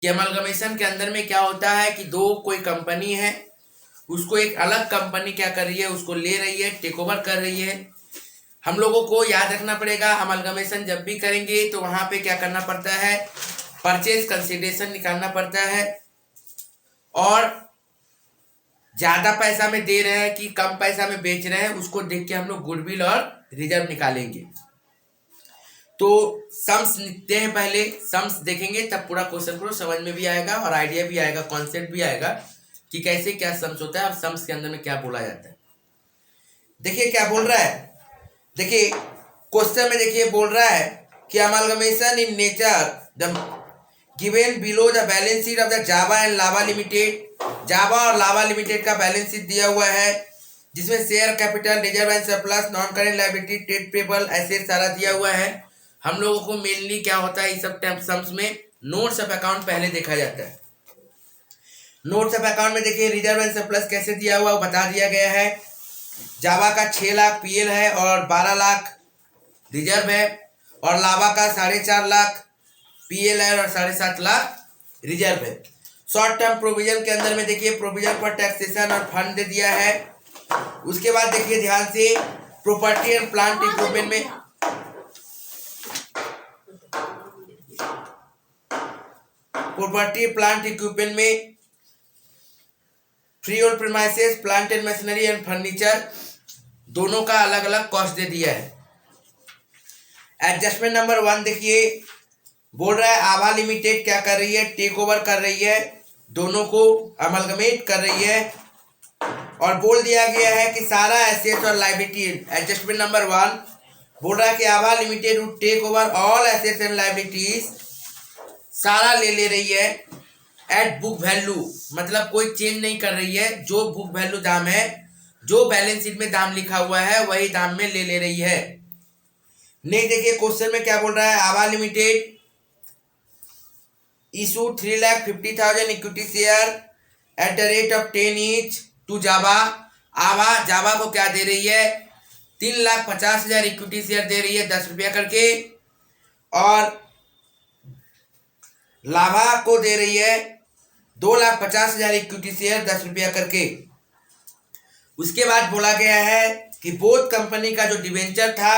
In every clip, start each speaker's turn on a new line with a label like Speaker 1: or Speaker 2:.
Speaker 1: कि अमलगमेशन के अंदर में क्या होता है कि दो कोई कंपनी है, उसको एक अलग कंपनी क्या कर रही है, उसको ले रही है, टेक ओवर कर रही है। हम लोगों को याद रखना पड़ेगा अमलगमेशन जब भी करेंगे तो वहां पे क्या करना पड़ता है, परचेज कंसिडरेशन निकालना पड़ता है। और ज्यादा पैसा में दे रहे हैं कि कम पैसा में बेच रहे हैं, उसको देख के हम लोग गुडविल और रिजर्व निकालेंगे। तो सम्स लिखते हैं, पहले सम्स देखेंगे तब पूरा क्वेश्चन को समझ में भी आएगा और आइडिया भी आएगा, कॉन्सेप्ट भी आएगा कि कैसे क्या सम्स होता है और सम्स के अंदर में क्या बोला जाता है। देखिए क्या बोल रहा है, देखिए क्वेश्चन में देखिए बोल रहा है कि amalgamation in nature the given below the balance sheet of the Java and Lava Limited. Java और लावा लिमिटेड का बैलेंस शीट दिया हुआ है जिसमें share capital, reserve and surplus, non current liability, trade payable, asset सारा दिया हुआ है। हम लोगों को मेनली क्या होता है इस सब सम्स में, नोट्स ऑफ अकाउंट पहले देखा जाता है। नोट्स ऑफ अकाउंट में देखिए रिजर्व एंड सरप्लस कैसे दिया हुआ वो बता दिया गया है। जावा का 6 लाख पीएल है और 12 लाख रिजर्व है, और लावा का 4.5 लाख पीएल है और 7.5 लाख रिजर्व है। शॉर्ट टर्म प्रोविजन के अंदर में देखिए प्रोविजन फॉर टैक्सेशन और फंड दे दिया है। उसके बाद देखिए ध्यान से प्रॉपर्टी एंड प्लांट इक्विपमेंट में free hold premises, plant and machinery and furniture दोनों का अलग अलग कॉस्ट दे दिया है। एडजस्टमेंट नंबर 1 देखिए बोल रहा है आभा लिमिटेड क्या कर रही है, टेक ओवर कर रही है, दोनों को अमलगमेट कर रही है। और बोल दिया गया है कि सारा एसेट्स और लायबिलिटी, एडजस्टमेंट नंबर 1 बोल रहा है कि Abha Limited would take over all assets and liabilities, सारा ले रही है एट बुक वैल्यू, मतलब कोई चेंज नहीं कर रही है, जो बुक वैल्यू दाम है, जो बैलेंस शीट में दाम लिखा हुआ है वही दाम में ले रही है। नेक्स्ट देखिए क्वेश्चन में क्या बोल रहा है, Abha Limited issue 3,50,000 equity share at the rate of 10 each to Java. Abha Java को क्या दे रही है, 3,50,000 इक्विटी शेयर दे रही है 10 रुपया करके, और लाभा को दे रही है 2,50,000 इक्विटी शेयर 10 रुपया करके। उसके बाद बोला गया है कि बोथ कंपनी का जो डिवेंचर था,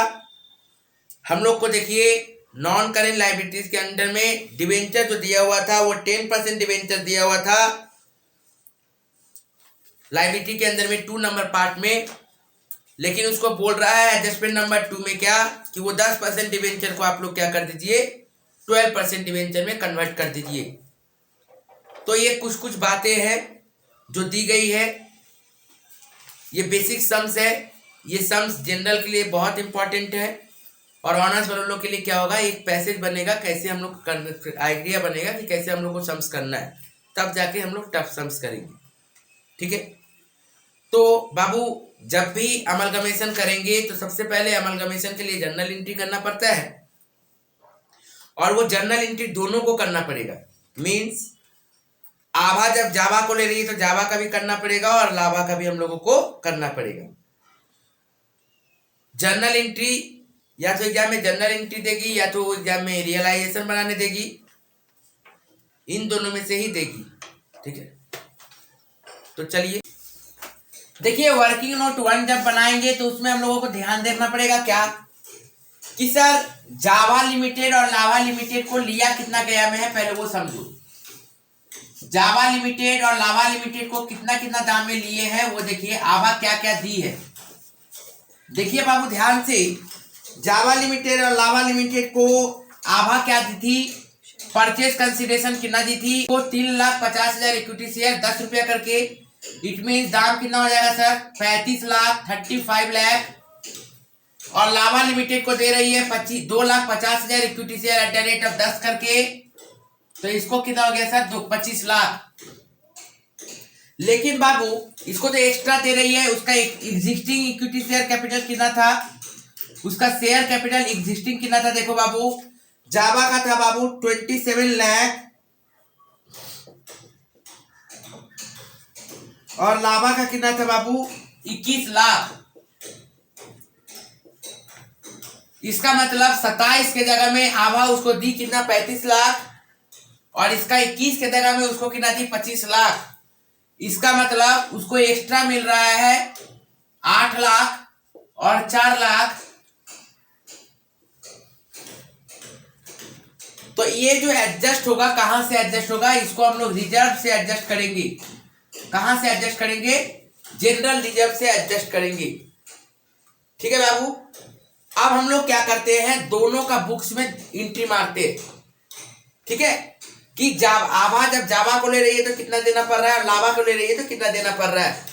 Speaker 1: हम लोग को देखिए नॉन करेंट लायबिलिटीज के अंडर में डिवेंचर जो दिया हुआ था वो 10% डिवेंचर दिया हुआ था लायबिलिटी के अंदर में 2 नंबर पार्ट में, लेकिन उसको बोल रहा है एडजस्टमेंट नंबर 2 में क्या कि वो 10% डिवेंचर को आप लोग क्या कर दीजिए 12% डिवेंचर में कन्वर्ट कर दीजिए। तो ये कुछ कुछ बातें हैं जो दी गई है, ये बेसिक सम्स है। ये सम्स जनरल के लिए बहुत इंपॉर्टेंट है और ऑनर्स वालों लोग के लिए क्या होगा, एक पैसेज बनेगा, कैसे हम लोग आइडिया बनेगा कि कैसे हम लोग को सम्स करना है, तब जाके हम लोग टफ सम्स करेंगे। ठीक है, तो बाबू जब भी अमलगमेशन करेंगे तो सबसे पहले अमलगमेशन के लिए जर्नल एंट्री करना पड़ता है, और वो जर्नल एंट्री दोनों को करना पड़ेगा। मीन्स आभा जब जावा को ले रही है तो जावा का भी करना पड़ेगा और लाभा का भी हम लोगों को करना पड़ेगा। जर्नल एंट्री या तो एग्जाम में जर्नल एंट्री देगी या तो एग्जाम में रियलाइजेशन बनाने देगी, इन दोनों में से ही देगी। ठीक है, तो चलिए देखिए वर्किंग नोट 1 जब बनाएंगे तो उसमें हम लोगों को ध्यान देना पड़ेगा क्या कि सर जावा लिमिटेड और लावा लिमिटेड को लिया कितना गया में है, पहले वो समझो। जावा लिमिटेड और लावा लिमिटेड को कितना कितना दाम में लिए हैं वो देखिए, आभा क्या क्या दी है। देखिए बाबू ध्यान से, जावा लिमिटेड और लावा लिमिटेड को आभा क्या दी थी, परचेज कंसिडरेशन कितना दी थी, वो 3,50,000 इक्विटी शेयर 10 रुपया करके। इट मीन दाम कितना हो जाएगा सर 35 लाख 35 लाख, और लावा लिमिटेड को दे रही है 2,50,000 equity share at the rate of 10 करके, तो इसको कितना हो गया सर 25 लाख। लेकिन बाबू इसको तो एक्स्ट्रा दे रही है, उसका एग्जिस्टिंग इक्विटी शेयर कैपिटल कितना था, उसका शेयर कैपिटल एग्जिस्टिंग कितना था, देखो बाबू जावा का था बाबू 27 लाख और लावा का कितना था बाबू 21 लाख। इसका मतलब 27 के जगह में आभा उसको दी कितना 35 लाख, और इसका 21 के जगह में उसको कितना दी 25 लाख। इसका मतलब उसको एक्स्ट्रा मिल रहा है 8 लाख और 4 लाख। तो ये जो एडजस्ट होगा, कहां से एडजस्ट होगा, इसको हम लोग रिजर्व से एडजस्ट करेंगे। कहां से एडजस्ट करेंगे, जनरल रिजर्व से एडजस्ट करेंगे। ठीक है बाबू। अब हम लोग क्या करते हैं, दोनों का बुक्स में एंट्री मारते हैं। ठीक है, कि आभा जब जावा को ले रही है तो कितना देना पड़ रहा है, लाभा को ले रही है तो कितना देना पड़ रहा है।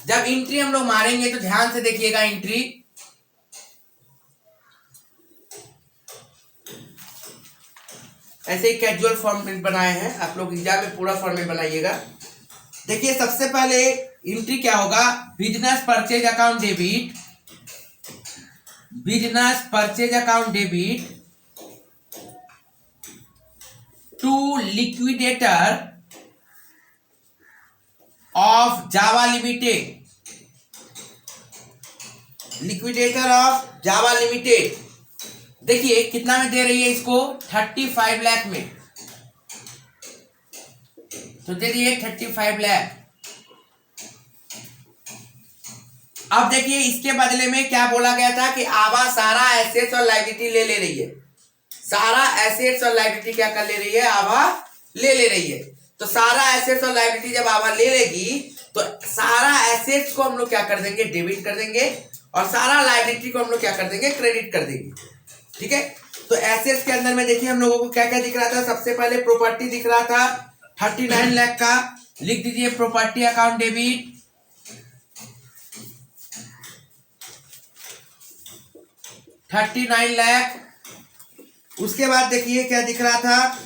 Speaker 1: जब एंट्री हम लोग मारेंगे तो ध्यान से देखिएगा, एंट्री ऐसे ही कैजुअल फॉर्म में बनाए हैं, आप लोग एग्जाम में पूरा फॉर्म में बनाइएगा। देखिए सबसे पहले एंट्री क्या होगा, business purchase account debit, business purchase account debit to liquidator of Java limited, liquidator of Java limited. देखिए कितना में दे रही है इसको, 35 लाख में, तो दे रही है 35 लाख। अब देखिए इसके बदले में क्या बोला गया था कि आभा सारा एसेट्स और लायबिलिटी ले रही है। सारा एसेट्स और लायबिलिटी क्या कर ले रही है, आभा ले रही है। तो सारा एसेट्स और लायबिलिटी जब आभा ले लेगी तो सारा एसेट्स को हम लोग क्या कर देंगे, डेबिट कर देंगे, और सारा लायबिलिटी को हम लोग क्या कर देंगे, क्रेडिट कर देंगे। ठीक है, तो एसेट्स के अंदर में देखिए हम लोगों को क्या क्या दिख रहा था। सबसे पहले प्रॉपर्टी दिख रहा था 39 लाख का, लिख दीजिए प्रॉपर्टी अकाउंट डेबिट। 39 लाख। उसके बाद देखिए क्या दिख रहा था,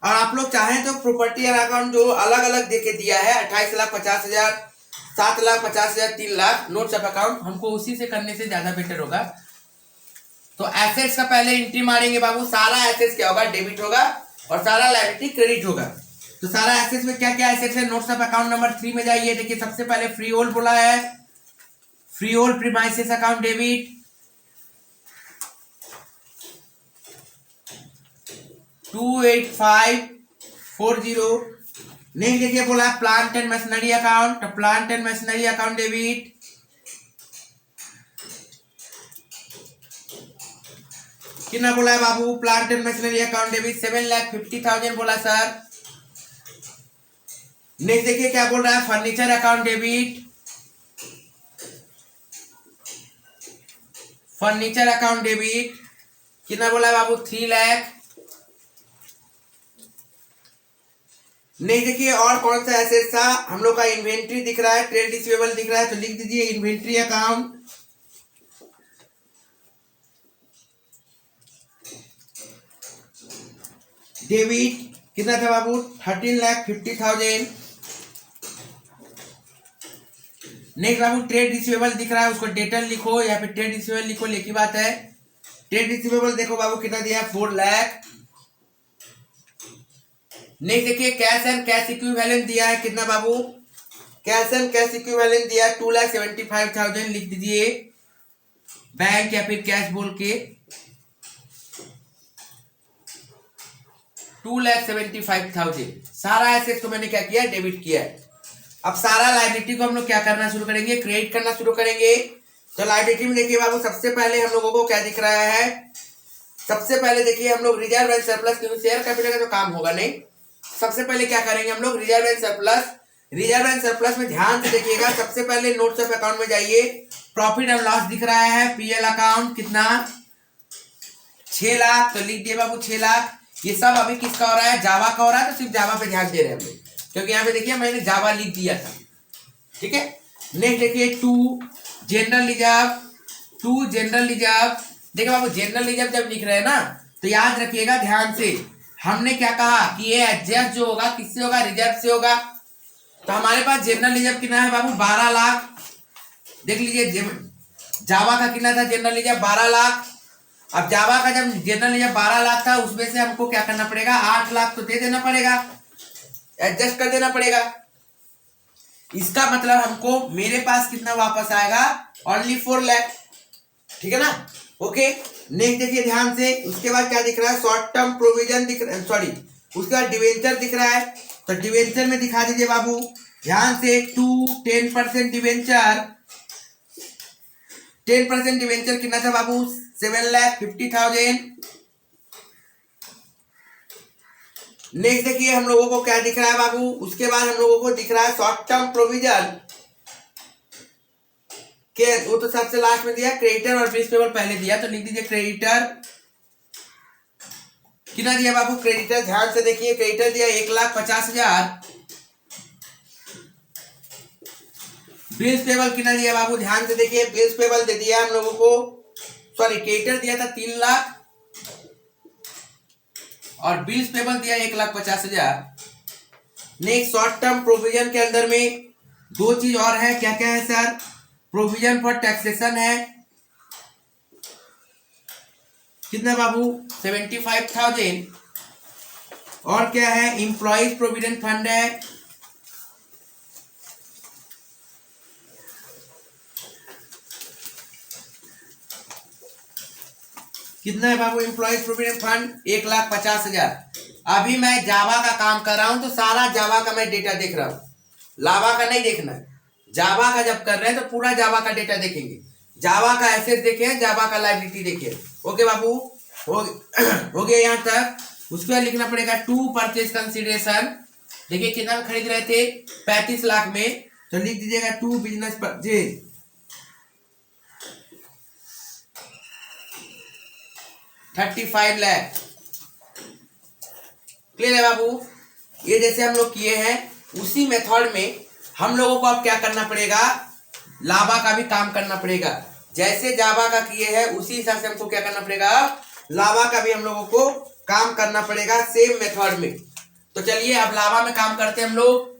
Speaker 1: और आप लोग चाहें तो प्रॉपर्टी अकाउंट जो अलग अलग देके दिया है 28,50,000, 7,50,000, 3 लाख नोट्स ऑफ अकाउंट, हमको उसी से करने से ज्यादा बेटर होगा। तो एसेट्स का पहले एंट्री मारेंगे बाबू, सारा एसेट्स क्या होगा, डेबिट होगा, और सारा लायबिलिटी क्रेडिट होगा। तो सारा एसेट्स में क्या क्या एसेट्स है, नोट्स ऑफ अकाउंट नंबर 3 में जाइए। देखिए सबसे पहले फ्री होल्ड बोला है, freehold premises account debit, 28540। Next देखिए बोला plant and machinery account, plant and machinery account debit, कितना बोला है बाबू, plant and machinery account debit 7,50,000 बोला सर। नेक्स्ट देखिए क्या बोल रहा है, furniture account debit, furniture account debit कितना बोला है बाबू, 3 लाख। नहीं देखिए और कौन सा एसेट था हम लोग का, इन्वेंट्री दिख रहा है, ट्रेड रिसीवेबल दिख रहा है, तो लिख दीजिए इन्वेंट्री अकाउंट, डेबिट कितना था बाबू, 13,50,000। नेक्स्ट बाबू ट्रेड रिसीवेबल दिख रहा है, उसको डेटल लिखो या फिर ट्रेड रिसीवेबल लिखो, लिखी बात है। ट्रेड रिसीवेबल देखो बाबू कितना दिया है, 4 लाख। नेक्स्ट देखिए कैश एंड कैश इक्विवेलेंट दिया है, कितना बाबू, कैश एंड कैश इक्विवेलेंट दिया है 2,75,000, लिख दीजिए बैंक या फिर कैश बोल के, 2,75,000। सारा एसेट्स को मैंने क्या किया, डेबिट किया है। अब सारा लायबिलिटी को हम लोग क्या करना शुरू करेंगे, क्रेडिट करना शुरू करेंगे। तो लायबिलिटी में देखिए बाबू सबसे पहले हम लोगों को क्या दिख रहा है, सबसे पहले देखिए हम लोग रिजर्व एंड सरप्लस, क्योंकि शेयर कैपिटल का तो काम होगा नहीं, सबसे पहले क्या करेंगे हम लोग, reserve and surplus. Reserve and surplus में ध्यान से देखिएगा, सबसे पहले नोट्स ऑफ अकाउंट में जाइए, प्रॉफिट एंड लॉस दिख रहा है, पीएल अकाउंट कितना, 6 लाख, तो लिख दिए बाबू 6 लाख। ये सब अभी किसका हो रहा है, जावा का हो रहा है, तो सिर्फ जावा पे ध्यान दे रहे हैं हम लोग, क्योंकि यहाँ पे देखिए मैंने जावा लिख दिया था। ठीक है, नेक्स्ट देखिए 2 जनरल रिजर्व, 2 जनरल रिजर्व। देखिए बाबू जनरल रिजर्व जब लिख रहे हैं ना, तो याद रखिएगा ध्यान से, हमने क्या कहा कि ये एडजस्ट जो होगा किससे होगा, रिजर्व से होगा। तो हमारे पास जनरल रिजर्व कितना है बाबू, 12 लाख। देख लीजिए जावा का कितना था जनरल रिजर्व, 12 लाख। अब जावा का जब जनरल रिजर्व 12 लाख था, उसमें से हमको क्या करना पड़ेगा, 8 लाख तो दे देना पड़ेगा, एडजस्ट कर देना पड़ेगा। इसका मतलब हमको मेरे पास कितना वापस आएगा, ओनली 4 लाख। ठीक है ना, ओके। नेक्स्ट देखिए ध्यान से, उसके बाद क्या दिख रहा है, शॉर्ट टर्म प्रोविजन दिख रहा है, सॉरी उसके बाद डिवेंचर दिख रहा है, तो डिवेंचर में दिखा दीजिए बाबू ध्यान से। 10% डिवेंचर, 10% डिवेंचर कितना था बाबू? 7,50,000। नेक्स्ट देखिए हम लोगों को क्या दिख रहा है बाबू, उसके बाद हम लोगों को दिख रहा है शॉर्ट टर्म प्रोविजन के, वो तो सबसे लास्ट में दिया। क्रेडिटर और प्रिंसिपल पहले दिया, तो लिख दीजिए क्रेडिटर कितना दिया बाबू? क्रेडिटर ध्यान से देखिए, क्रेडिटर दिया 1,50,000। बिल्स पेबल कितना दिया बाबू? ध्यान से देखिए, बिल्स पेबल दे दिया हम लोगों को, सॉरी क्रेडिटर दिया था 3 लाख और बिल्स पेबल दिया 1,50,000। नेक्स्ट शॉर्ट टर्म प्रोविजन के अंदर में 2 चीज और है, क्या क्या है सर? प्रोविजन फॉर टैक्सेशन है कितना बाबू? 75,000। और क्या है? एम्प्लॉइज प्रोविडेंट फंड है, कितना है बाबू? Employees provident fund 1,50,000। अभी मैं जावा का काम कर रहा हूं, तो सारा जावा का मैं डेटा देख रहा हूं, लावा का नहीं देखना है। जावा का जब कर रहे हैं तो पूरा जावा का डेटा देखेंगे, जावा का एसेट देखे, जावा का लायबिलिटी देखे। ओके बाबू, हो गया यहाँ तक। उसके बाद लिखना पड़ेगा टू परचेज कंसिडरेशन। देखिए कितना में खरीद रहे थे? 35 लाख में, तो लिख दीजिएगा to business purchase 35 lakh. Clear है बाबू? ये जैसे हम लोग किए हैं उसी मेथड में हम लोगों को अब क्या करना पड़ेगा? लावा का भी काम करना पड़ेगा। जैसे जावा का किए हैं उसी हिसाब से हमको क्या करना पड़ेगा? लावा का भी हम लोगों को काम करना पड़ेगा सेम मेथड में। तो चलिए अब लावा में काम करते हैं हम लोग।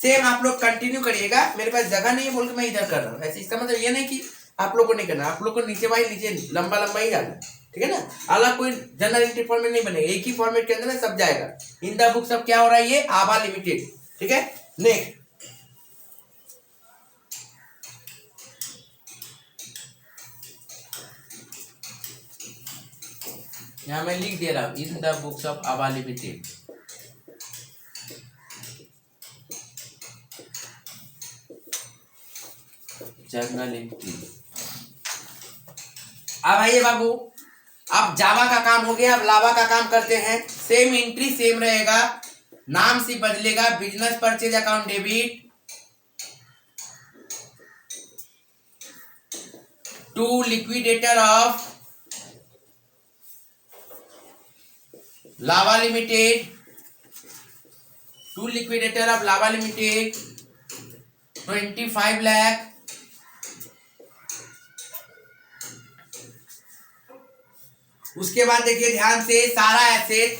Speaker 1: सेम आप लोग कंटिन्यू करिएगा, मेरे पास जगह नहीं है बोल के मैं इधर कर रहा हूँ, ऐसे इसका मतलब ये नहीं कि आप लोग को नहीं करना, आप लोग को नीचे बाई नीचे लंबा लंबा ही जाना, ठीक है ना? अलग कोई जनरल एंट्री फॉर्मेट नहीं बनेगा, एक ही फॉर्मेट के अंदर में सब जाएगा। इन द बुक सब क्या हो रहा है? ये आभा लिमिटेड, ठीक है। नेक्स्ट यहां मैं लिख दे रहा हूं in the books of Abha limited. General entry. अब आइए बाबू, अब जावा का काम हो गया, अब लावा का काम करते हैं। सेम एंट्री सेम रहेगा, नाम से बदलेगा, business purchase account debit to liquidator of Lava limited, to liquidator of Lava limited 25 lakh. उसके बाद देखिए ध्यान से, सारा एसेट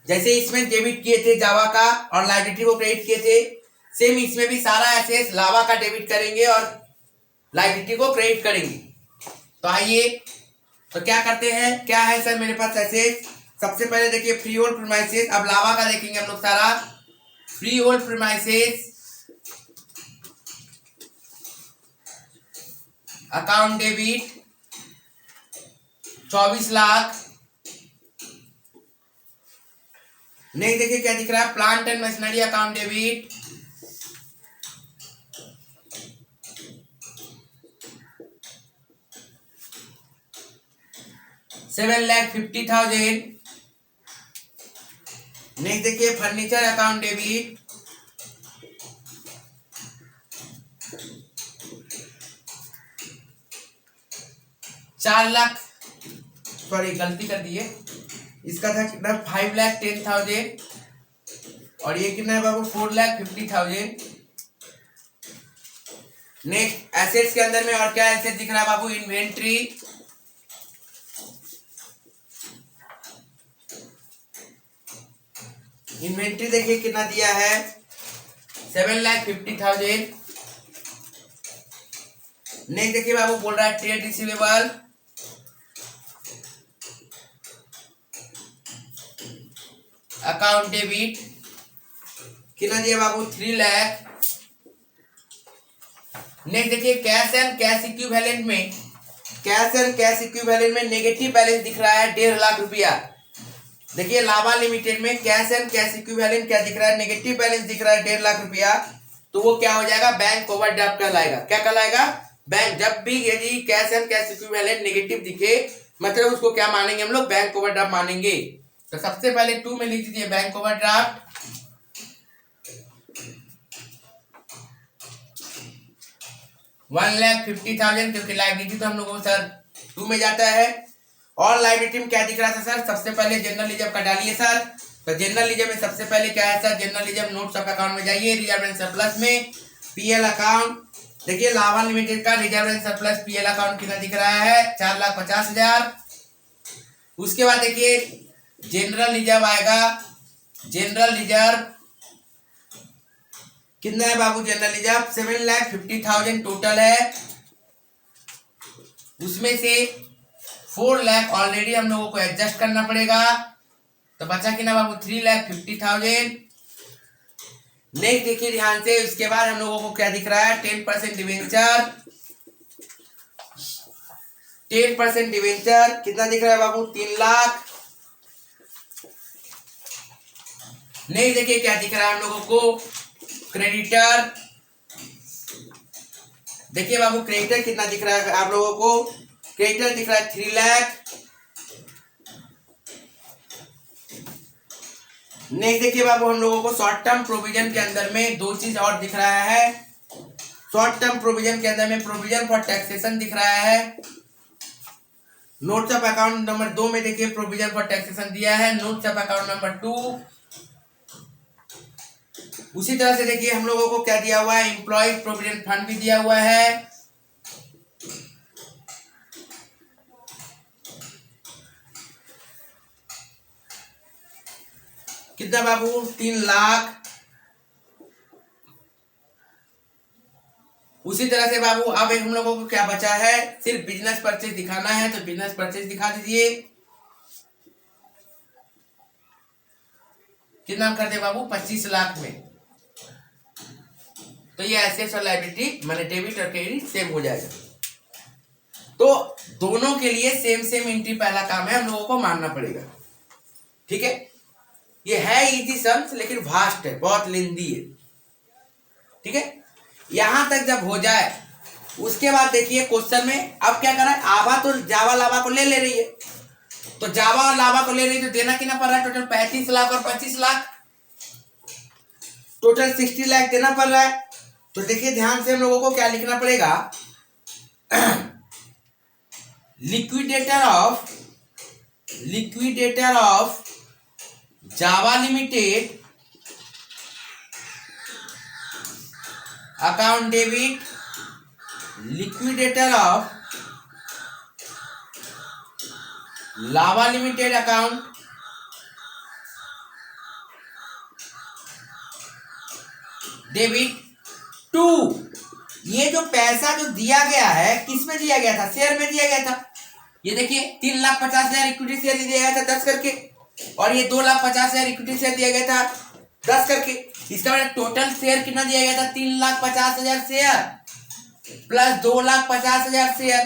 Speaker 1: जैसे इसमें डेबिट किए थे जावा का और लायबिलिटी को क्रेडिट किए थे, सेम इसमें भी सारा एसेट लावा का डेबिट करेंगे और लायबिलिटी को क्रेडिट करेंगे। तो आइए, तो क्या करते हैं? क्या है सर मेरे पास एसेट? सबसे पहले देखिए फ्री होल्ड प्रीमाइसेस। अब लावा का देखेंगे हम लोग सारा। Freehold premises account debit 24 lakh. Next देखिए क्या दिख रहा है? Plant and machinery account debit 7,50,000। Next देखिए furniture account debit 4 lakh, sorry गलती कर दिए, इसका था कितना? 5,10,000 और ये कितना है बाबू? 4,50,000। नेक्स्ट एसेट्स के अंदर में और क्या एसेट दिख रहा है बाबू? इन्वेंट्री इन्वेंट्री देखिए कितना दिया है? 7,50,000। नेक्स्ट देखिए बाबू बोल रहा है ट्रेड रिसीवेबल अकाउंट डेबिट कितना दिया बाबू? 3 लाख। नेक्स्ट देखिए कैश एंड कैश इक्विवेलेंट में, कैश एंड कैश इक्विवेलेंट में नेगेटिव बैलेंस दिख रहा है 1.5 लाख रुपया। देखिए लावा लिमिटेड में कैश एंड कैश इक्विवेलेंट क्या दिख रहा है, नेगेटिव बैलेंस दिख रहा है 1.5 लाख रुपया, तो वो क्या हो जाएगा, बैंक ओवरड्राफ्ट कहलाएगा। क्या कहलाएगा, बैंक। जब भी यदि cash and cash equivalent negative दिखे मतलब उसको क्या मानेंगे हम लोग, बैंक ओवरड्राफ्ट मानेंगे। तो सबसे पहले 2 में लिख दीजिए बैंक ओवरड्राफ्ट। 1,50,000 क्योंकि लाइबिलिटी तो हम लोगों को सर 2 में जाता है। और लाइबिलिटी में क्या दिख रहा था सर, सबसे पहले जनरल रिजर्व का डालिए सर। तो जनरल रिजर्व में सबसे पहले क्या है sir, general reserve notes of account में जाइए, रिजर्व एंड सरप्लस में पीएल अकाउंट। देखिए लावा लिमिटेड का reserve and surplus PL account कितना दिख रहा है, 4,50,000। उसके बाद देखिए जनरल रिजर्व आएगा, जनरल रिजर्व कितना है बाबू, जनरल रिजर्व 7,50,000 टोटल है। उसमें से 4 लाख ऑलरेडी हम लोगों को एडजस्ट करना पड़ेगा, तो बचा कितना बाबू 3,50,000। नेक्स्ट देखिए ध्यान से, उसके बाद हम लोगों को क्या दिख रहा है, 10% डिवेंचर। 10% डिवेंचर कितना दिख रहा है बाबू, 3 लाख। नेक्स्ट देखिए क्या दिख रहा है हम लोगों को, क्रेडिटर। देखिए बाबू क्रेडिटर कितना दिख रहा है आप लोगों को, क्रेडिटर दिख रहा है 3 लाख। नेक्स्ट देखिए बाबू हम लोगों को शॉर्ट टर्म प्रोविजन के अंदर में 2 चीज और दिख रहा है। शॉर्ट टर्म प्रोविजन के अंदर में प्रोविजन फॉर टैक्सेशन दिख रहा है। नोट्स ऑफ अकाउंट नंबर 2 में देखिए प्रोविजन फॉर टैक्सेशन दिया है, नोट्स ऑफ अकाउंट नंबर 2। उसी तरह से देखिए हम लोगों को क्या दिया हुआ है, एम्प्लॉयज प्रोविडेंट फंड भी दिया हुआ है। कितना बाबू, 3 लाख। उसी तरह से बाबू अब एक हम लोगों को क्या बचा है, सिर्फ बिजनेस परचेज दिखाना है, तो बिजनेस परचेज दिखा दीजिए। कितना कर दे बाबू, 25 लाख में। तो ये एसेट्स और लायबिलिटी माने डेबिट और क्रेडिट सेम हो जाएगा। तो दोनों के लिए सेम सेम एंट्री पहला काम है, हम लोगों को मानना पड़ेगा। ठीक है, ये है इजी सम्स लेकिन वास्ट है, बहुत लेंदी है। ठीक है, यहां तक जब हो जाए उसके बाद देखिए क्वेश्चन में अब क्या करा है, आभा तो जावा लावा को ले रही है, तो जावा और लावा को ले रही है तो देना कितना पड़ रहा है, टोटल 35 लाख और 25 लाख, टोटल 60 लाख देना पड़ रहा है। तो देखिए ध्यान से हम लोगों को क्या लिखना पड़ेगा, liquidator of Java limited account debit, liquidator of Lava limited account debit to. ये जो पैसा जो दिया गया है किस में दिया गया था, शेयर में दिया गया था। ये देखिए 3,50,000 इक्विटी शेयर दिया गया था 10 करके, और ये 2,50,000 इक्विटी शेयर दिया गया था 10 करके। इसका मतलब टोटल शेयर कितना दिया गया था, 3,50,000 share plus 2,50,000 share,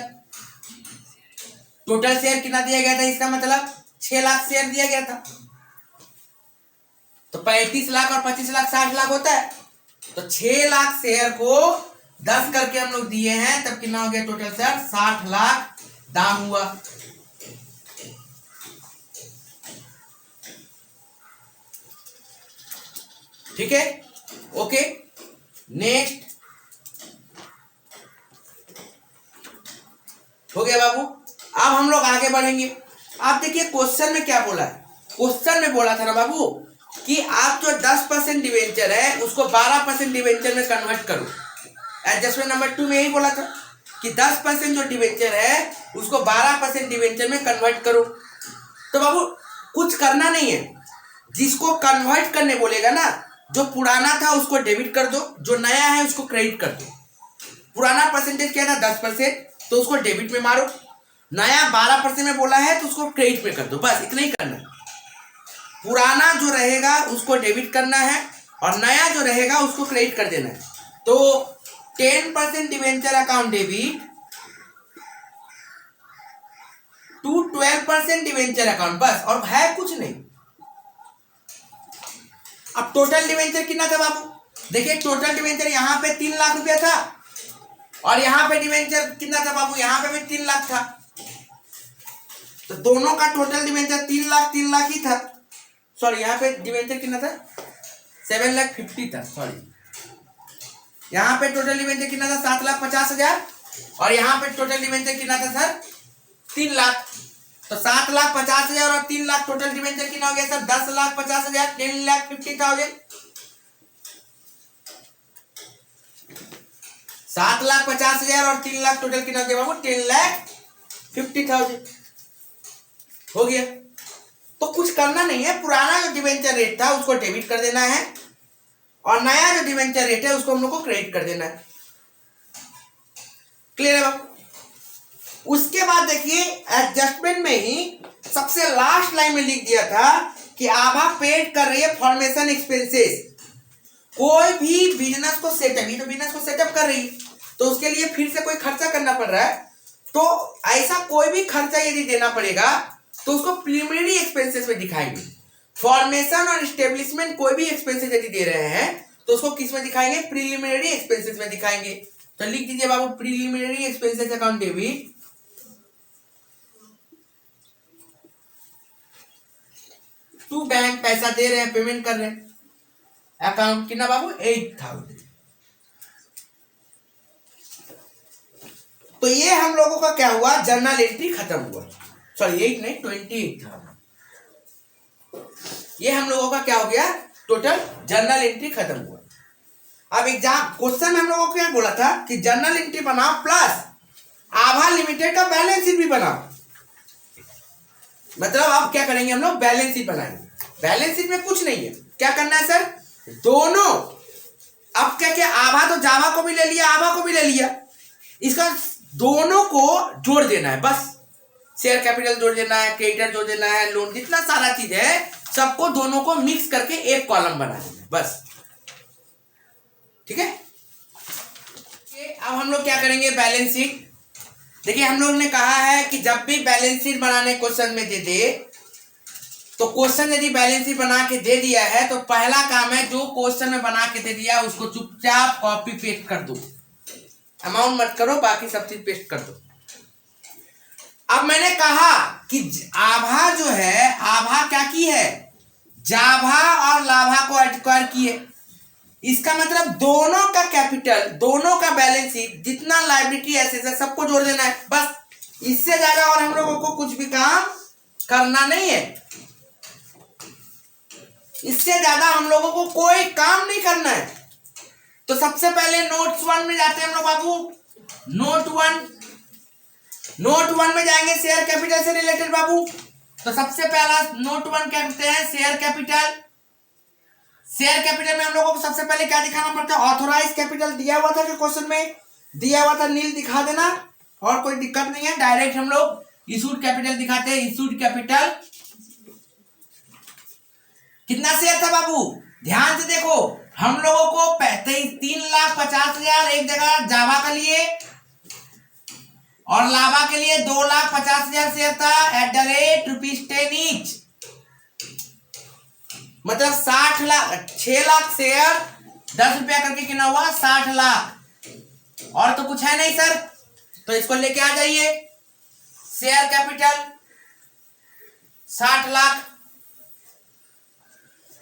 Speaker 1: total share कितना दिया गया था, इसका मतलब 6 लाख शेयर दिया गया था। तो 35 लाख और 25 लाख 60 लाख होता है, तो 6 लाख शेयर को 10 करके हम लोग दिए हैं, तब कितना हो गया टोटल शेयर, 60 लाख दाम हुआ। ठीक है, ओके। नेक्स्ट हो गया बाबू। अब हम लोग आगे बढ़ेंगे। आप देखिए क्वेश्चन में क्या बोला है, क्वेश्चन में बोला था ना बाबू कि आप जो 10% डिवेंचर है उसको 12% डिवेंचर में कन्वर्ट करो। एडजस्टमेंट नंबर 2 में यही बोला था कि 10% जो डिवेंचर है उसको 12% डिवेंचर में कन्वर्ट करो। तो बाबू कुछ करना नहीं है, जिसको कन्वर्ट करने बोलेगा ना, जो पुराना था उसको डेबिट कर दो, जो नया है उसको क्रेडिट कर दो। पुराना परसेंटेज क्या था 10%, तो उसको डेबिट में मारो। नया 12% में बोला है तो उसको क्रेडिट में कर दो, बस इतना ही करना है। पुराना जो रहेगा उसको डेबिट करना है और नया जो रहेगा उसको क्रेडिट कर देना है। तो 10% debenture account debit to 12% debenture account, बस, और है कुछ नहीं। अब टोटल डिवेंचर कितना था बाबू? देखिए टोटल डिवेंचर यहाँ पे 3 लाख रुपया था और यहाँ पे डिवेंचर कितना था बाबू? यहाँ पे भी 3 लाख था। तो दोनों का टोटल डिवेंचर 3 लाख ही था। सॉरी, यहाँ पे डिवेंचर कितना था? 7,50,000 था। सॉरी, यहाँ पे टोटल डिवेंचर कितना था? 7,50,000 और यहाँ पे टोटल डिवेंचर कितना था सर? 3 लाख। तो 7,50,000 और 3 लाख टोटल डिवेंचर कितना हो गया सर? 10,50,000, 10,50,000। 7,50,000 और 3 लाख टोटल कितना हो गया बाबू? 10,50,000 हो गया। तो कुछ करना नहीं है, पुराना जो डिवेंचर रेट था उसको डेबिट कर देना है और नया जो डिवेंचर रेट है उसको हम लोग को क्रेडिट कर देना है। क्लियर है बाबू? उसके बाद देखिए एडजस्टमेंट में ही सबसे लास्ट लाइन में लिख दिया था कि आभा पेड कर रही है फॉर्मेशन एक्सपेंसेस। कोई भी बिजनेस को सेटअप, तो बिजनेस को सेटअप कर रही है तो उसके लिए फिर से कोई खर्चा करना पड़ रहा है। तो ऐसा कोई भी खर्चा यदि देना पड़ेगा तो उसको प्रीलिमिनरी एक्सपेंसेस में दिखाएंगे। फॉर्मेशन और एस्टेब्लिशमेंट कोई भी एक्सपेंसेस यदि दे रहे हैं तो उसको किस में दिखाएंगे? प्रीलिमिनरी एक्सपेंसेस में दिखाएंगे। तो लिख दीजिए बाबू preliminary expenses account debit to bank. पैसा दे रहे हैं, पेमेंट कर रहे हैं। अकाउंट कितना बाबू? 8,000। तो ये हम लोगों का क्या हुआ? जर्नल एंट्री खत्म हुआ। सॉरी 8 नहीं 28 था। ये हम लोगों का क्या हो गया? टोटल जर्नल एंट्री खत्म हुआ। अब एग्जाम क्वेश्चन हम लोगों को क्या बोला था कि जर्नल एंट्री बनाओ प्लस आभा लिमिटेड का बैलेंस शीट भी बनाओ। मतलब अब क्या करेंगे हम लोग? बैलेंस शीट बनाएंगे। बैलेंस शीट में कुछ नहीं है, क्या करना है सर? दोनों अब क्या क्या, आभा तो जावा को भी ले लिया, आभा को भी ले लिया, इसका दोनों को जोड़ देना है बस। शेयर कैपिटल जोड़ देना है, क्रेडिटर जोड़ देना है, लोन, जितना सारा चीज है सबको दोनों को मिक्स करके एक कॉलम बना देना है बस। ठीक है, अब हम लोग क्या करेंगे? Balance sheet. देखिए हम लोग ने कहा है कि जब भी बैलेंस शीट बनाने क्वेश्चन में दे दे तो क्वेश्चन यदि बैलेंस शीट बना के दे दिया है तो पहला काम है जो क्वेश्चन में बना के दे दिया उसको चुपचाप कॉपी पेस्ट कर दो। अमाउंट मत करो, बाकी सब चीज पेस्ट कर दो। अब मैंने कहा कि आभा जो है, आभा क्या की है? जाभा और लाभा को एक्वायर की है। इसका मतलब दोनों का कैपिटल, दोनों का बैलेंस शीट, जितना लायबिलिटी एसेट है सबको जोड़ देना है बस। इससे ज्यादा और हम लोगों को कुछ भी काम करना नहीं है। इससे ज्यादा हम लोगों को कोई काम नहीं करना है। तो सबसे पहले नोट 1 में जाते हैं हम लोग बाबू। नोट 1 में जाएंगे शेयर कैपिटल से रिलेटेड बाबू। तो सबसे पहला नोट 1 क्या करते हैं? Share capital. शेयर कैपिटल में हम लोगों को सबसे पहले क्या दिखाना पड़ता है? ऑथोराइज कैपिटल दिया हुआ था जो क्वेश्चन में दिया हुआ था, नील दिखा देना और कोई दिक्कत नहीं है। डायरेक्ट हम लोग इशूड कैपिटल दिखाते हैं। इशूड कैपिटल कितना शेयर था बाबू? ध्यान से देखो, हम लोगों को 3,50,000 एक जगह जावा के लिए और लाभा के लिए 2,50,000 शेयर था एट द रेट ₹10 ईच। मतलब 60 लाख, 6 लाख शेयर 10 रुपया करके कितना हुआ? 60 लाख। और तो कुछ है नहीं सर, तो इसको लेके आ जाइए। Share capital 60 lakh.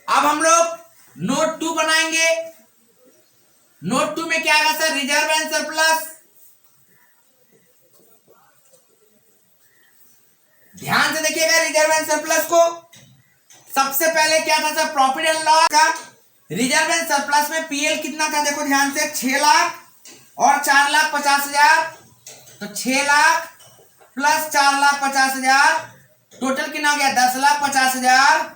Speaker 1: अब हम लोग नोट 2 बनाएंगे। नोट 2 में क्या आएगा सर? Reserve and surplus. ध्यान से देखिएगा रिजर्व एंड सरप्लस को। सबसे पहले क्या था सर? प्रॉफिट एंड लॉस का। रिजर्व एंड सरप्लस में पीएल कितना था? देखो ध्यान से, 6 लाख और 4,50,000। तो 6 लाख प्लस 4,50,000 टोटल कितना हो गया? 10,50,000।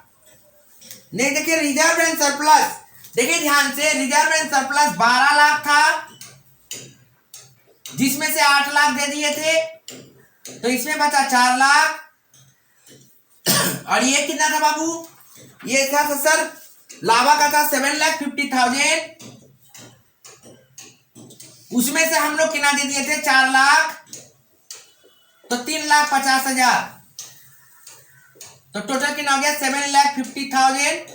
Speaker 1: नहीं, देखिए रिजर्व एंड सरप्लस, देखिए ध्यान से, रिजर्व एंड सरप्लस 12 लाख था जिसमें से 8 लाख दे दिए थे, तो इसमें बचा 4 लाख। और ये कितना था बाबू? ये था सर लाभा का था 7,50,000। उसमें से हम लोग कितना दे दिए थे? 4 लाख। तो 3,50,000। तो टोटल कितना हो गया? 7,50,000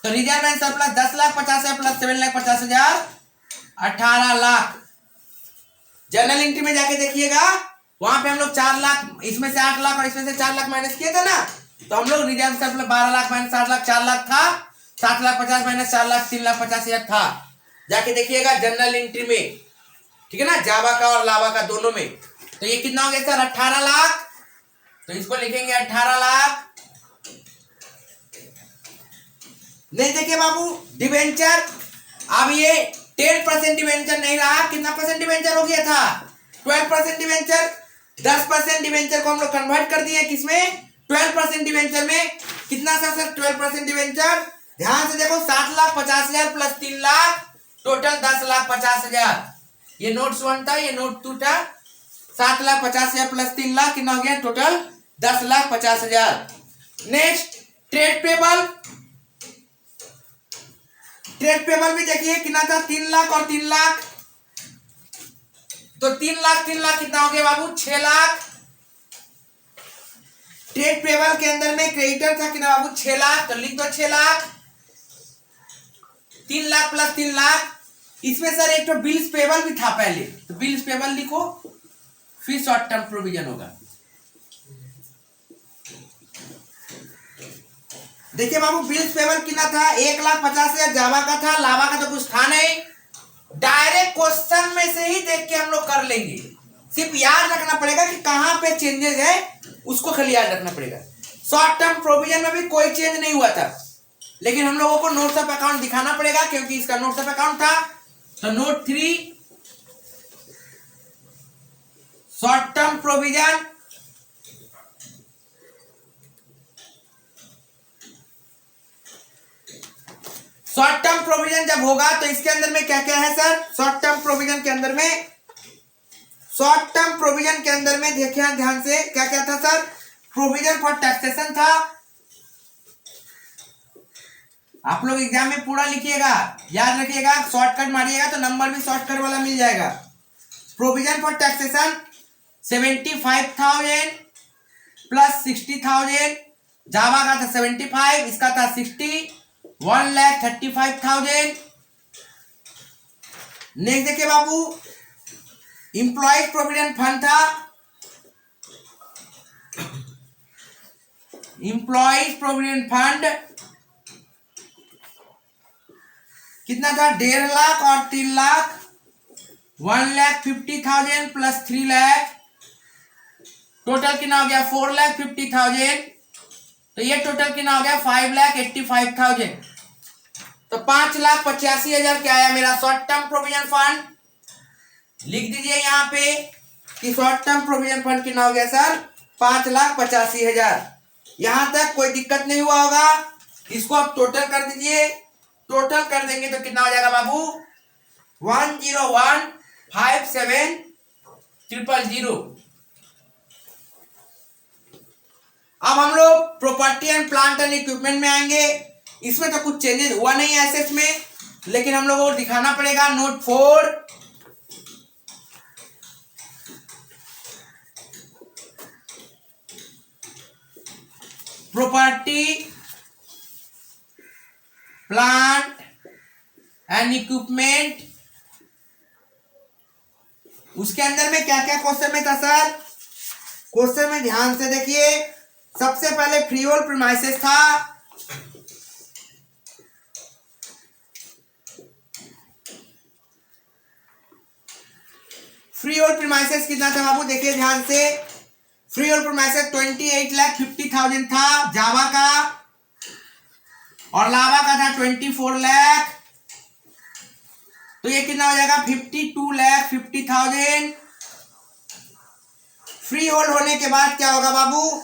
Speaker 1: तो reserve and surplus 10,50,000 plus 7,50,000 18 lakh. Journal entry में जाके देखिएगा, वहां पे हम लोग 4 लाख, इसमें से 8 लाख और इसमें से 4 लाख माइनस किए थे ना, तो हम लोग reserve surplus 12 lakh minus 8 lakh 4 lakh था, 7,50,000 माइनस 4 लाख 3,50,000 था। जाके देखिएगा जर्नल एंट्री में, ठीक है ना, जावा का और लावा का दोनों में। तो ये कितना हो गया सर? 18 लाख। तो इसको लिखेंगे 18 लाख। नहीं देखिए बाबू, डिवेंचर, अब ये 10% डिवेंचर नहीं रहा, कितना परसेंट डिवेंचर हो गया था? 12% डिवेंचर। 10% डिवेंचर को हम लोग कन्वर्ट कर दिए किसमें? 12% डिवेंचर में। कितना था सर 12% डिवेंचर? ध्यान से देखो, 7,50,000 प्लस 3 लाख, टोटल 10,50,000। ये नोट 1 था, ये नोट 2 था। 7,50,000 प्लस 3 लाख कितना हो गया? Total 10,50,000। Next trade payable. Trade payable भी देखिए कितना था? 3 लाख और 3 लाख। तो 3 लाख कितना हो गया बाबू? 6 लाख। ट्रेड पेबल के अंदर में क्रेडिटर था कितना बाबू? 6 लाख। तो लिख दो 6 लाख। 3 लाख प्लस 3 लाख। इसमें सर एक तो बिल्स पेबल भी था पहले, तो बिल्स पेबल लिखो, फिर शॉर्ट टर्म प्रोविजन होगा। देखिए बाबू, बिल्स पेबल कितना था? 1,50,000 जावा का था, लावा का तो कुछ था नहीं। डायरेक्ट क्वेश्चन में से ही देख के हम लोग कर लेंगे। सिर्फ याद रखना पड़ेगा कि कहां पे चेंजेस है, उसको खाली याद रखना पड़ेगा। शॉर्ट टर्म प्रोविजन में भी कोई चेंज नहीं हुआ था, लेकिन हम लोगों को नोट्स ऑफ अकाउंट दिखाना पड़ेगा क्योंकि इसका नोट्स ऑफ अकाउंट था। तो note 3, short term provision. Short term provision जब होगा तो इसके अंदर में क्या क्या है सर? शॉर्ट टर्म प्रोविजन के अंदर में, शॉर्ट टर्म प्रोविजन के अंदर में देखिए ध्यान से, क्या क्या था सर? प्रोविजन फॉर टैक्सेशन था। आप लोग एग्जाम में पूरा लिखिएगा, याद रखिएगा, शॉर्टकट मारिएगा तो नंबर भी शॉर्टकट वाला मिल जाएगा। Provision for taxation 75,000 plus 60,000। जावा का था 75, इसका था 60, 1,35,000। नेक्स्ट देखिए बाबू, इंप्लॉइज प्रोविडेंट फंड था, इंप्लॉइज प्रोविडेंट फंड कितना था? 1.5 लाख और 3 लाख, 1,50,000 प्लस 3 लाख, टोटल कितना हो गया? 4,50,000। तो ये टोटल कितना हो गया? 5,85,000। तो 5,85,000 क्या आया मेरा शॉर्ट टर्म प्रोविजन फंड। लिख दीजिए यहाँ पे कि शॉर्ट टर्म प्रोविजन फंड कितना हो गया सर? 5,85,000। यहां तक कोई दिक्कत नहीं हुआ होगा। इसको आप टोटल कर दीजिए, टोटल कर देंगे तो कितना हो जाएगा बाबू? 101,57,000। अब हम लोग property and plant and equipment में आएंगे। इसमें तो कुछ चेंजेस हुआ नहीं है एसेट्स में, लेकिन हम लोगों को दिखाना पड़ेगा। Note 4, property plant and equipment, उसके अंदर में क्या क्या क्वेश्चन में था सर? क्वेश्चन में ध्यान से देखिए, सबसे पहले फ्रीहोल्ड प्रीमाइसेस था, फ्रीहोल्ड प्रीमाइसेस कितना था बाबू? देखिए ध्यान से, फ्रीहोल्ड प्रीमाइसेस 28,50,000 था जावा का, और लावा का था 24 लाख। तो ये कितना हो जाएगा? 52,50,000। फ्री होल्ड होने के बाद क्या होगा बाबू?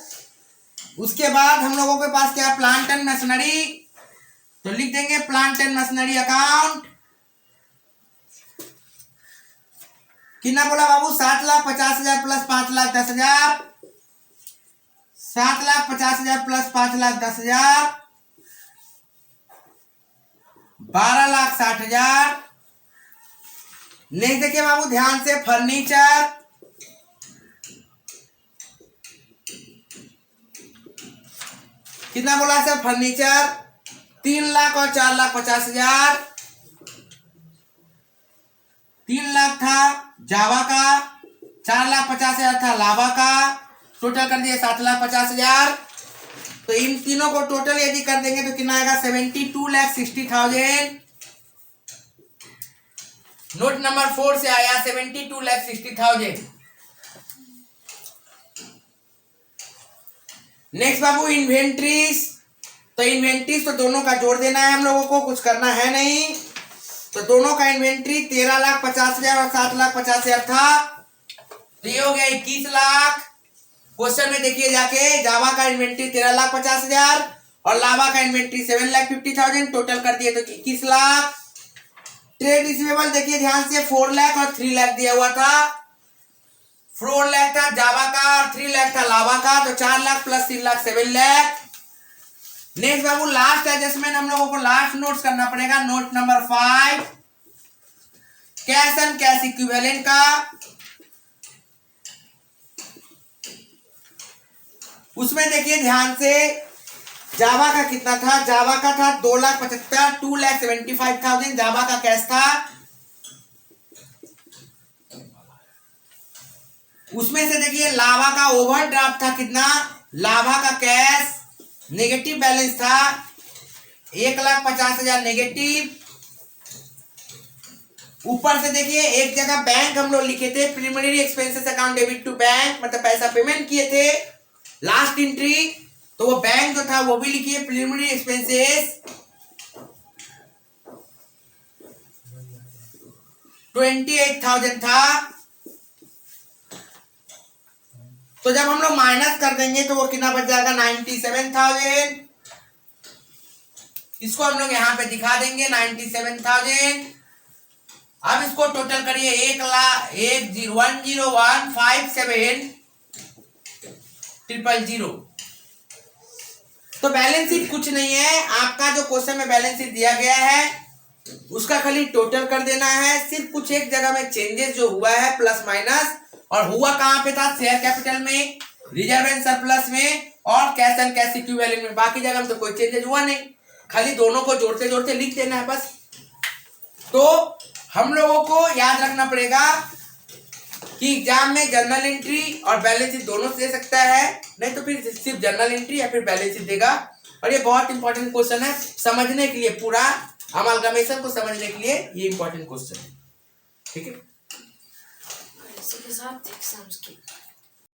Speaker 1: उसके बाद हम लोगों के पास क्या? Plant and machinery. तो लिख देंगे प्लांट एंड मशीनरी अकाउंट। कितना बोला बाबू? 7,50,000 प्लस 5,10,000, 7,50,000 प्लस 5,10,000, 12,60,000। नेक्स्ट देखिए बाबू ध्यान से, फर्नीचर, कितना बोला सर? फर्नीचर 3 लाख और 4,50,000, 3 लाख था जावा का, 4,50,000 था लावा का, टोटल कर दिए 7,50,000। तो इन तीनों को टोटल यदि कर देंगे तो कितना आएगा 72,60,000। नोट नंबर 4 से आया 72,60,000। नेक्स्ट बाबू इन्वेंट्रीज। तो इन्वेंट्रीज तो दोनों का जोड़ देना है हम लोगों को, कुछ करना है नहीं। तो दोनों का इन्वेंट्री 13,50,000 और 7,50,000 था, तो ये हो गया 21 लाख। क्वेश्चन में देखिए जाके, जावा का इन्वेंट्री 13,50,000 और लावा का इन्वेंट्री 7,50,000, टोटल कर दिए तो 21 लाख। ट्रेड रिसीवेबल देखिए ध्यान से, 4 लाख और 3 लाख दिया हुआ था। 4 लाख था जावा का और 3 लाख था लावा का, तो 4 लाख प्लस 3 लाख 7 लाख। नेक्स्ट बाबू लास्ट एडजस्टमेंट हम लोगों को लास्ट नोट्स करना पड़ेगा। Note number 5 cash and cash equivalent का। उसमें देखिए ध्यान से, जावा का कितना था, जावा का था 2,75,000, 2,75,000 जावा का कैश था। उसमें से देखिए लावा का ओवरड्राफ्ट था कितना, लावा का कैश नेगेटिव बैलेंस था 1,50,000 नेगेटिव। ऊपर से देखिए एक जगह बैंक हम लोग लिखे थे, preliminary expenses account debit to bank, मतलब पैसा पेमेंट किए थे लास्ट एंट्री, तो वो बैंक जो था वो भी लिखिए प्रीलिमिनरी एक्सपेंसेस 28,000 था। तो जब हम लोग माइनस कर देंगे तो वो कितना बच जाएगा 97,000। इसको हम लोग यहाँ पे दिखा देंगे 97,000। अब इसको टोटल करिए 1,01,057,000। तो बैलेंस शीट कुछ नहीं है, आपका जो क्वेश्चन में बैलेंस शीट दिया गया है उसका खाली टोटल कर देना है। सिर्फ कुछ एक जगह में चेंजेस जो हुआ है प्लस माइनस, और हुआ कहां पे था, शेयर कैपिटल में, रिजर्व एंड सरप्लस में और कैश एंड कैश इक्विवेलेंट में। बाकी जगह में तो कोई चेंजेस हुआ नहीं, खाली दोनों को जोड़ते जोड़ते लिख देना है बस। तो हम लोगों को याद रखना पड़ेगा कि एग्जाम में जर्नल एंट्री और बैलेंस शीट दोनों से दे सकता है, नहीं तो फिर सिर्फ जर्नल एंट्री या फिर बैलेंस शीट देगा। और ये बहुत इंपॉर्टेंट क्वेश्चन है समझने के लिए, पूरा अमालगमेशन को समझने के लिए ये इंपॉर्टेंट क्वेश्चन है, ठीक है।
Speaker 2: इसके साथ एग्जाम्स की